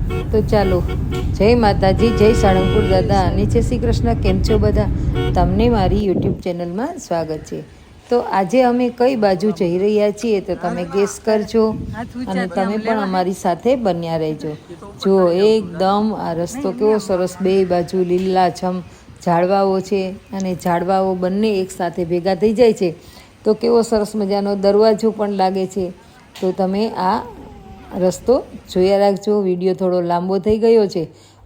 તો ચાલો, જય માતાજી, જય સાળંગપુર દાદા અને જય શ્રી કૃષ્ણ. કેમ છો બધા? તમને મારી યુટ્યુબ ચેનલમાં સ્વાગત છે. તો આજે અમે કઈ બાજુ જઈ રહ્યા છીએ તો તમે ગેસ કરજો અને તમે પણ અમારી સાથે બન્યા રહેજો. જો એકદમ આ રસ્તો કેવો સરસ, બે બાજુ લીલાછમ ઝાડવાઓ છે અને ઝાડવાઓ બંને એક સાથે ભેગા થઈ જાય છે તો કેવો સરસ મજાનો દરવાજો પણ લાગે છે. તો તમે આ રસ્તો જોયા રાખજો. વિડીયો થોડો લાંબો થઈ ગયો છે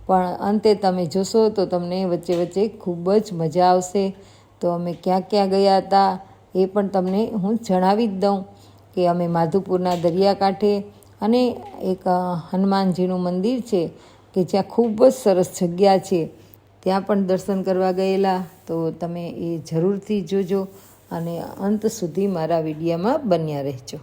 પણ અંતે તમે જોશો તો તમને વચ્ચે વચ્ચે ખૂબ જ મજા આવશે. તો અમે ક્યાં ક્યાં ગયા હતા એ પણ તમને હું જણાવી જ દઉં કે અમે માધુપુરના દરિયાકાંઠે અને એક હનુમાનજીનું મંદિર છે કે જ્યાં ખૂબ જ સરસ જગ્યા છે, ત્યાં પણ દર્શન કરવા ગયેલા. તો તમે એ જરૂરથી જોજો અને અંત સુધી મારા વિડીયોમાં બન્યા રહેજો.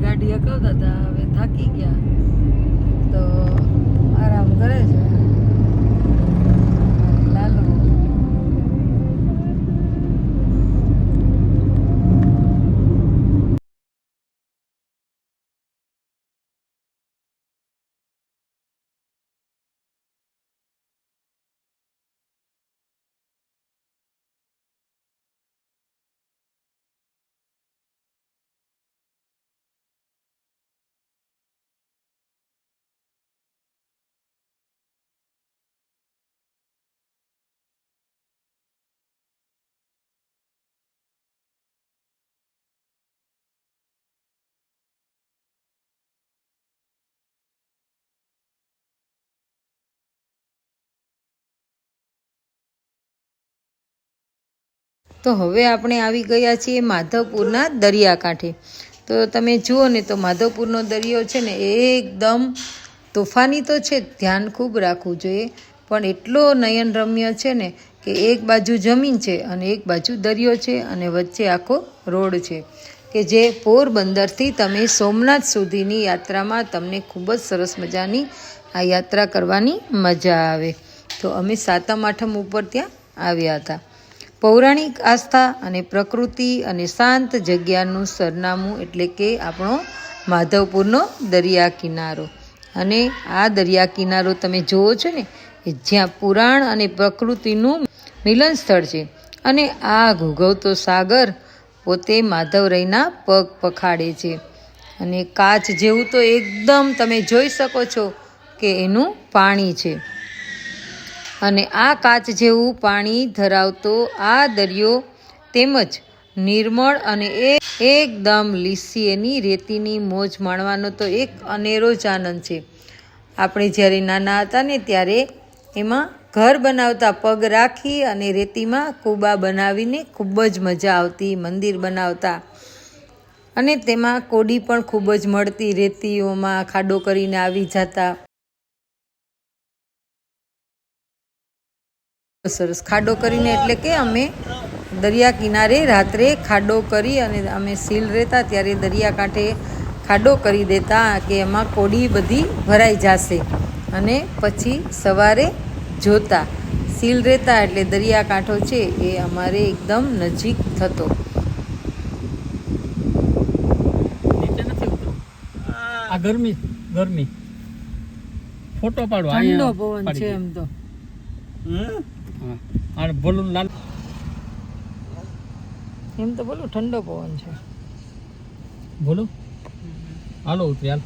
ગાડી હકાવતા હતા, હવે થાકી ગયા તો આરામ કરે છે. લાલુ તો હવે આપણે આવી ગયા છીએ માધવપુરના દરિયાકાંઠે. તો તમે જુઓ ને તો માધવપુરનો દરિયો છે ને એકદમ તોફાની તો છે, ધ્યાન ખૂબ રાખવું જોઈએ, પણ એટલો નયનરમ્ય છે ને કે એક બાજુ જમીન છે અને એક બાજુ દરિયો છે અને વચ્ચે આખો રોડ છે કે જે પોરબંદરથી તમે સોમનાથ સુધીની યાત્રામાં તમને ખૂબ જ સરસ મજાની આ યાત્રા કરવાની મજા આવે. તો અમે સાતમ આઠમ ઉપર ત્યાં આવ્યા હતા. પૌરાણિક આસ્થા અને પ્રકૃતિ અને શાંત જગ્યાનું સરનામું એટલે કે આપણો માધવપુરનો દરિયા કિનારો. અને આ દરિયા કિનારો તમે જુઓ છો ને એ જ્યાં પુરાણ અને પ્રકૃતિનું મિલન સ્થળ છે. અને આ ઘૂઘવતો સાગર પોતે માધવરાયના પગ પખાડે છે. અને કાચ જેવું તો એકદમ તમે જોઈ શકો છો કે એનું પાણી છે. અને આ કાચ જેવું પાણી ધરાવતો આ દરિયો તેમજ નિર્મળ અને એકદમ લીસી એની રેતીની મોજ માણવાનો તો એક અનેરો જ આનંદ છે. આપણે જ્યારે નાના હતા ને ત્યારે એમાં ઘર બનાવતા, પગ રાખી અને રેતીમાં કૂબા બનાવીને ખૂબ જ મજા આવતી, મંદિર બનાવતા અને તેમાં કોડી પણ ખૂબ જ મળતી, રેતીઓમાં ખાડો કરીને આવી જતા. સરસ ખાડો કરીને એટલે કે અમે દરિયા કિનારે રાત્રે ખાડો કરી અને અમે સીલ રહેતા ત્યારે દરિયાકાંઠે ખાડો કરી દેતા કે એમાં કોડી બધી ભરાઈ જશે અને પછી સવારે જોતા. સીલ રહેતા એટલે દરિયાકાંઠો છે એ અમારે એકદમ નજીક થતો. આ ગરમી ગરમી ફોટો પાડો. ઠંડો પવન છે એમ તો. અને બોલું લાલ એમ તો બોલું ઠંડો પવન છે. બોલો હાલો ઉતરી હાલ.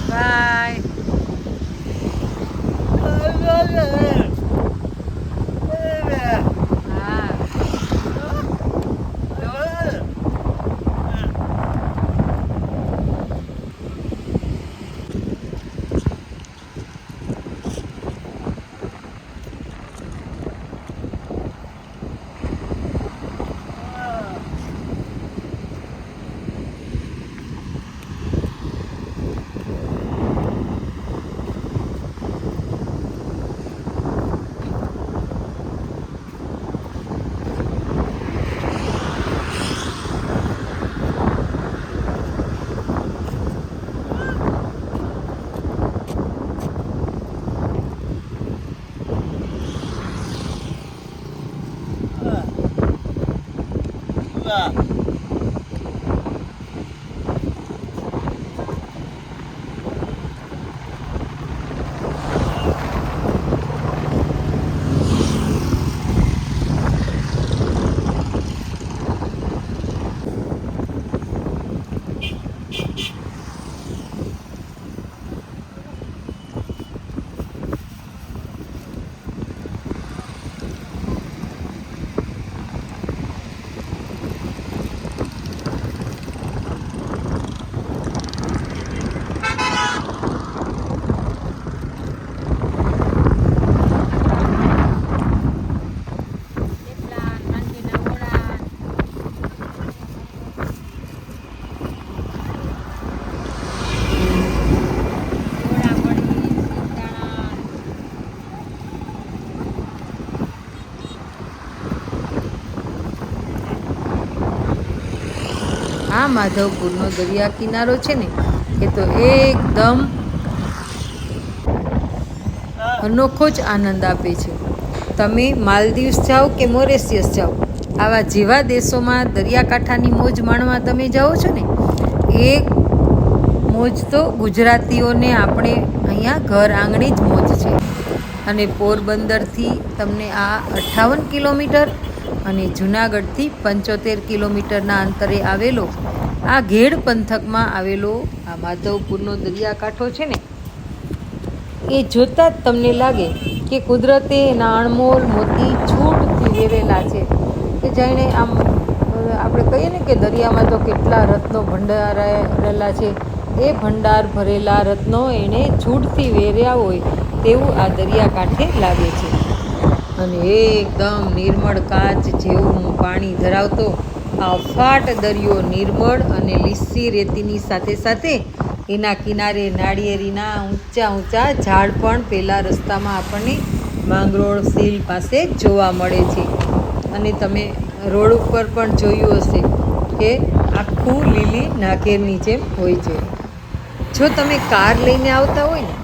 બાય. આ માધવપુરનો દરિયા કિનારો છે ને એ તો એકદમ અનોખો જ આનંદ આપે છે. તમે માલદીવ્સ જાઓ કે મોરેશિયસ જાઓ, આવા જેવા દેશોમાં દરિયાકાંઠાની મોજ માણવા તમે જાઓ છો ને, એ મોજ તો ગુજરાતીઓને આપણે અહીંયા ઘર આંગણે જ મોજ છે. અને પોરબંદરથી તમને આ 58 કિલોમીટર અને જૂનાગઢથી 75 કિલોમીટરના અંતરે આવેલો આ ઘેડ પંથકમાં આવેલો આ માધવપુરનો દરિયાકાંઠો છે ને, એ જોતાં જ તમને લાગે કે કુદરતે એના અણમોલ મોતી છૂટથી વેરેલા છે. કે જાણે આમ આપણે કહીએ ને કે દરિયામાં તો કેટલા રત્નો ભંડારેલા છે, એ ભંડાર ભરેલા રત્નો એણે છૂટથી વેર્યા હોય તેવું આ દરિયાકાંઠે લાગે છે. અને એકદમ નિર્મળ કાચ જેવું પાણી ધરાવતો આ અફાટ દરિયો નિર્મળ અને લીસી રેતીની સાથે સાથે એના કિનારે નાળિયેરીના ઊંચા ઊંચા ઝાડ પણ પેલા રસ્તામાં આપણને માંગરોળ સીલ પાસે જોવા મળે છે. અને તમે રોડ ઉપર પણ જોયું હશે કે આખું લીલી નાગેરની જેમ હોય છે. જો તમે કાર લઈને આવતા હોય ને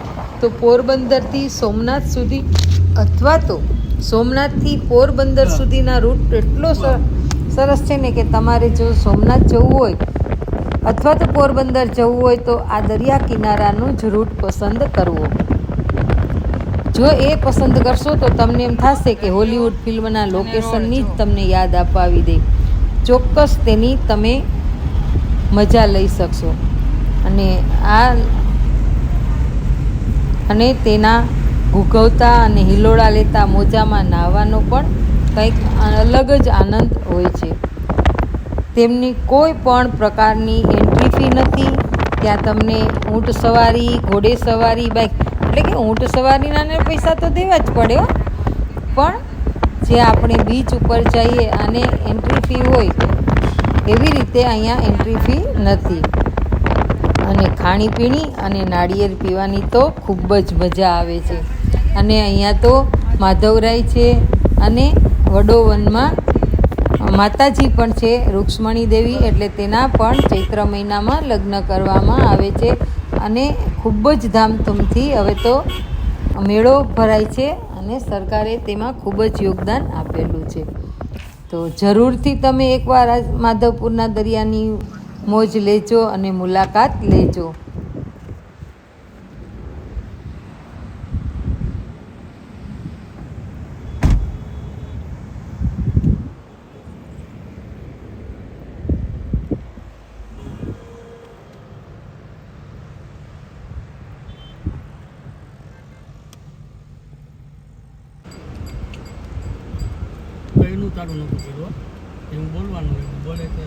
તો પોરબંદરથી સોમનાથ સુધી અથવા તો સોમનાથથી પોરબંદર સુધીના રૂટ એટલો સરસ છે ને કે તમારે જો સોમનાથ જવું હોય અથવા તો પોરબંદર જવું હોય તો આ દરિયા કિનારાનો જ રૂટ પસંદ કરવો. જો એ પસંદ કરશો તો તમને એમ થશે કે હોલિવૂડ ફિલ્મના લોકેશનની જ તમને યાદ અપાવી દે. ચોક્કસ તેની તમે મજા લઈ શકશો. અને તેના ભૂગવતા અને હિલોળા લેતા મોજામાં નાહવાનો પણ કંઈક અલગ જ આનંદ હોય છે. તેમની કોઈ પણ પ્રકારની એન્ટ્રી ફી નથી. ત્યાં તમને ઊંટ સવારી, ઘોડે સવારી, બાઇક એટલે કે ઊંટ સવારીના પૈસા તો દેવા જ પડે હો, પણ જે આપણે બીચ ઉપર જઈએ અને એન્ટ્રી ફી હોય એવી રીતે અહીંયા એન્ટ્રી ફી નથી. અને ખાણીપીણી અને નાળિયેર પીવાની તો ખૂબ જ મજા આવે છે. અને અહીંયા તો માધવરાય છે અને વડોવનમાં માતાજી પણ છે, રૂક્ષ્મણી દેવી, એટલે તેના પણ ચૈત્ર મહિનામાં લગ્ન કરવામાં આવે છે. અને ખૂબ જ ધામધૂમથી હવે તો મેળો ભરાય છે અને સરકારે તેમાં ખૂબ જ યોગદાન આપેલું છે. તો જરૂરથી તમે એકવાર આ માધવપુરના દરિયાની મોજ લેજો અને મુલાકાત લેજો. કઈનું તારું નતું કીધું, એવું બોલવાનું, એવું બોલે કે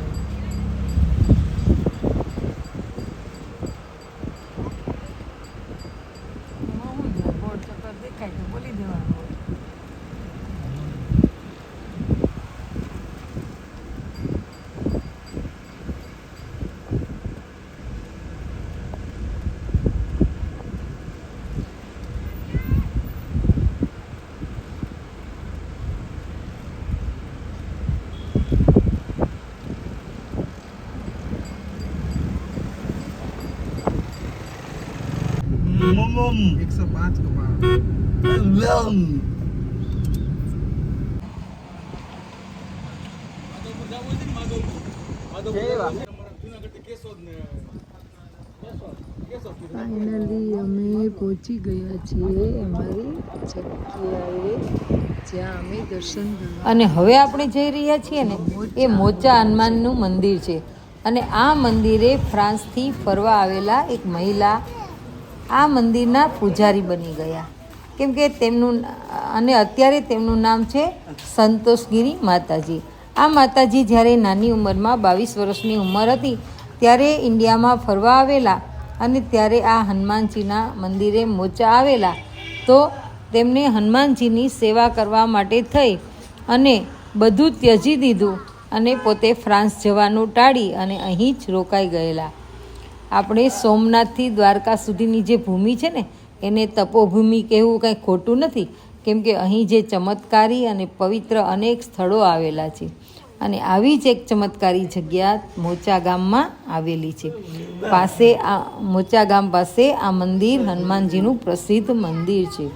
દેખાય તો બોલી દેવાનું. મમ 105 કપાળ. ફાઇનલી અમે પહોંચી ગયા છીએ અમારી જગ્યાએ જ્યાં અમે દર્શન કરવા. અને હવે આપણે જઈ રહ્યા છીએ ને એ મોચા હનુમાનનું મંદિર છે. અને આ મંદિરે ફ્રાન્સથી ફરવા આવેલા એક મહિલા આ મંદિરના પૂજારી બની ગયા. કેમ કે તેમનું અને અત્યારે તેમનું નામ છે સંતોષગીરી માતાજી. આ માતાજી જ્યારે નાની ઉંમરમાં 22 વર્ષની ઉંમર હતી ત્યારે ઇન્ડિયામાં ફરવા આવેલા અને ત્યારે આ હનુમાનજીના મંદિરે મોચા આવેલા, તો તેમને હનુમાનજીની સેવા કરવા માટે થઈ અને બધું ત્યજી દીધું અને પોતે ફ્રાન્સ જવાનું ટાળી અને અહીં જ રોકાઈ ગયેલા. આપણે સોમનાથથી દ્વારકા સુધીની જે ભૂમિ છે ને એને તપોભૂમિ કહેવું કંઈ ખોટું નથી, કેમ કે અહીં જે ચમત્કારી અને પવિત્ર અનેક સ્થળો આવેલા છે. અને આવી જ એક ચમત્કારી જગ્યા મોચા ગામમાં આવેલી છે. મોચા ગામ પાસે આ મંદિર હનુમાનજીનું પ્રસિદ્ધ મંદિર છે.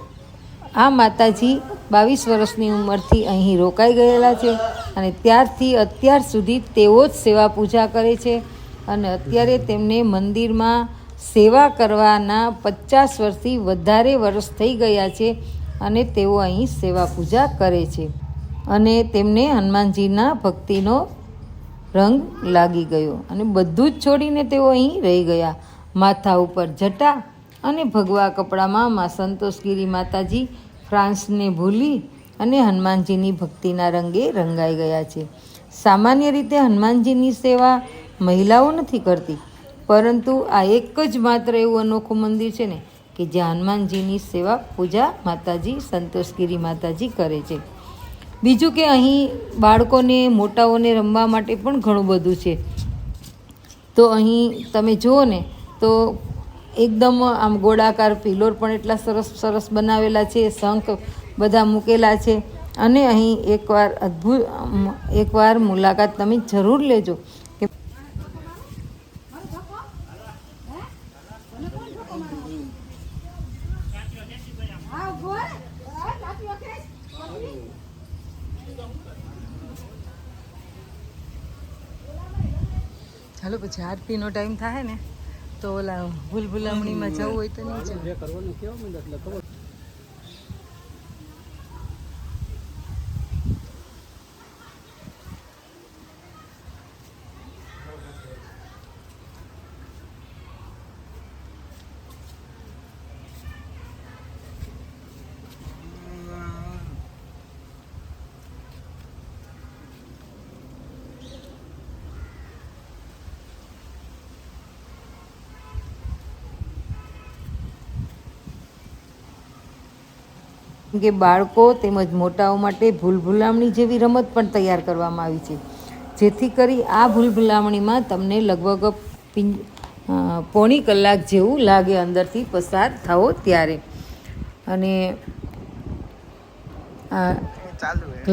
આ માતાજી 22 વર્ષની ઉંમરથી અહીં રોકાઈ ગયેલા છે અને ત્યારથી અત્યાર સુધી તેઓ જ સેવા પૂજા કરે છે. અને અત્યારે તેમને મંદિરમાં સેવા કરવાના 50 વર્ષથી વધારે વર્ષ થઈ ગયા છે અને તેઓ અહીં સેવા પૂજા કરે છે. અને તેમને હનુમાનજીના ભક્તિનો રંગ લાગી ગયો અને બધું જ છોડીને તેઓ અહીં રહી ગયા. માથા ઉપર જટા અને ભગવા કપડામાં મા સંતોષગીરી માતાજી ફ્રાન્સને ભૂલી અને હનુમાનજીની ભક્તિના રંગે રંગાઈ ગયા છે. સામાન્ય રીતે હનુમાનજીની સેવા મહિલાઓ નથી કરતી, પરંતુ આ એક જ માત્ર એવું અનોખું મંદિર છે ને કે જ્યાં હનુમાનજીની સેવા પૂજા માતાજી સંતોષગીરી માતાજી કરે છે. બીજું કે અહીં બાળકોને મોટાઓને રમવા માટે પણ ઘણું બધું છે. તો અહીં તમે જુઓ ને તો એકદમ આમ ગોળાકાર પિલોર પણ એટલા સરસ સરસ બનાવેલા છે, શંખ બધા મૂકેલા છે. અને અહીં એકવાર મુલાકાત તમે જરૂર લેજો. ચાલો પછી આરતીનો ટાઈમ થાય ને તો ઓલા ભૂલભુલામણીમાં જવું હોય તો નહીં જવું. કે બાળકો તેમજ મોટાઓ માટે ભૂલભુલામણી જેવી રમત પણ તૈયાર કરવામાં આવી છે, જેથી કરી આ ભૂલભુલામણીમાં તમને લગભગ પોણી કલાક જેવું લાગે અંદરથી પસાર થાઓ ત્યારે. અને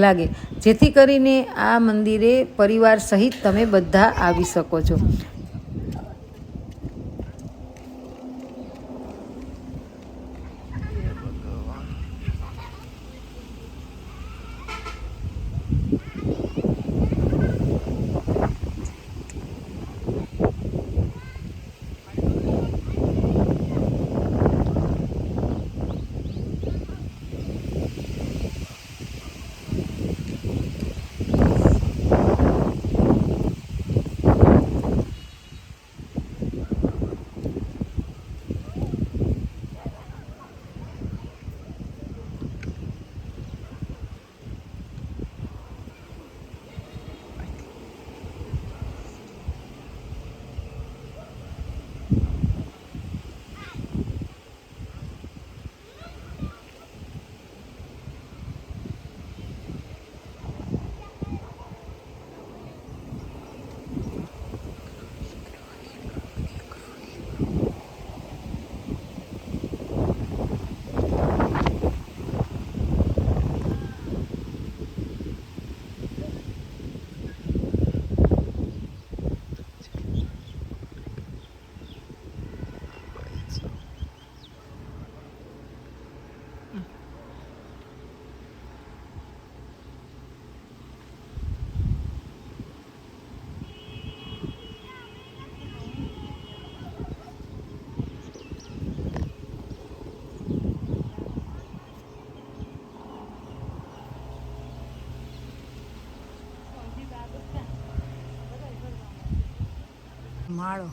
લાગે જેથી કરીને આ મંદિરે પરિવાર સહિત તમે બધા આવી શકો છો. માળો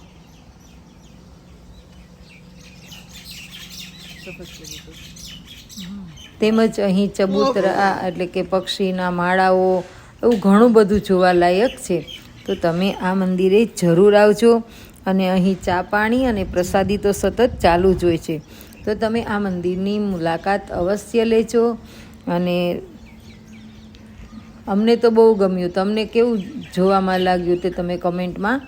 તેમજ અહીં ચબૂતરા એટલે કે પક્ષીના માળાઓ એવું ઘણું બધું જોવાલાયક છે. તો તમે આ મંદિરે જરૂર આવજો. અને અહીં ચા પાણી અને પ્રસાદી તો સતત ચાલુ જ હોય છે. તો તમે આ મંદિરની મુલાકાત અવશ્ય લેજો. અને અમને તો બહુ ગમ્યું. તમને કેવું જોવામાં લાગ્યું તે તમે કમેન્ટમાં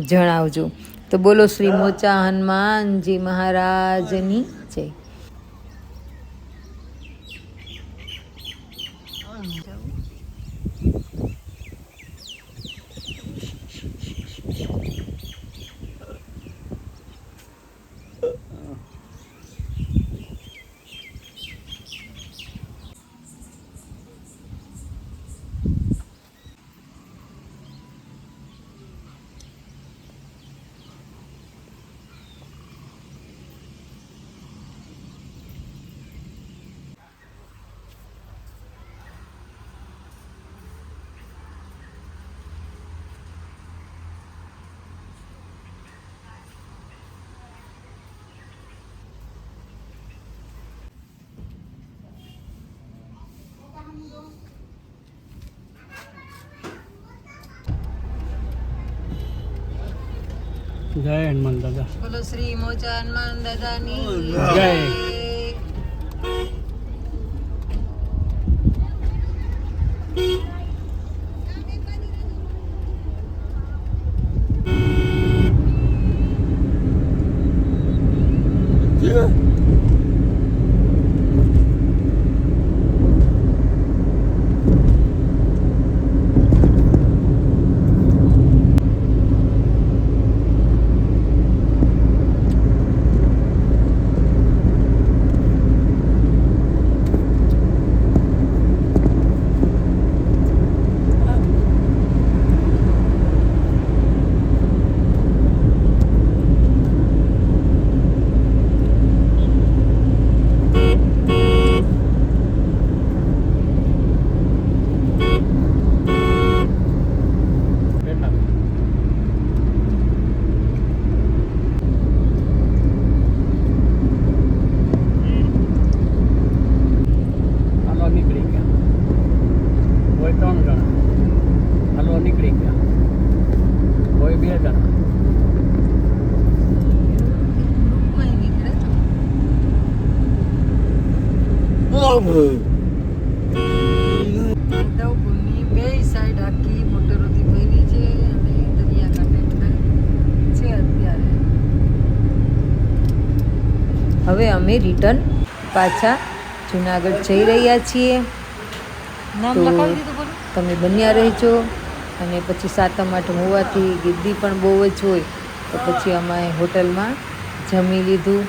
જણાવજો. તો બોલો શ્રી મોચા હનુમાનજી મહારાજની જય. જય હનુમાન દાદા. બોલો શ્રી મોચા હનુમાન દાદાની જય. હાલો નીકળી ગયા. કોઈ 3 જણા. હાલો નીકળી ગયા. કોઈ 2 જણા. ગ્રુપમાં નીકળે ઉદ્ધવપુરની બે સાઈડ આખી મોટરોથી ભરી છે અને દરિયાકાંઠે છે અત્યારે. હવે અમે રિટર્ન પાછા જુનાગઢ જઈ રહ્યા છીએ. તો તમે બન્યા રહેજો. અને પછી 7મ 8મ હોવાથી ગીર્દી પણ બહુ જ હોય તો પછી અમે હોટલમાં જમી લીધું.